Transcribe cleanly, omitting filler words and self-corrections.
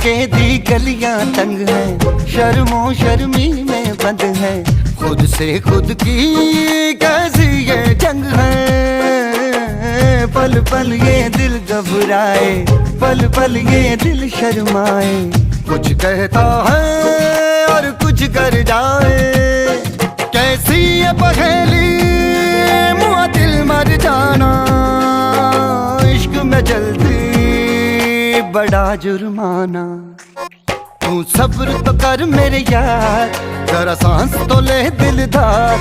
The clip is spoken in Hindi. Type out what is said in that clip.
के दी गलियां तंग है, शर्मो शर्मी में बंद है, खुद से खुद की कैसी ये जंग है। पल पल ये दिल घबराए, पल पल ये दिल शर्माए, कुछ कहता है और कुछ कर जाए। कैसी ये पहेली मुआ दिल मर जाना, इश्क में जल्दी बड़ा जुर्माना। तू सब्र तो कर मेरे यार, जरा सांस तो ले दिलदार,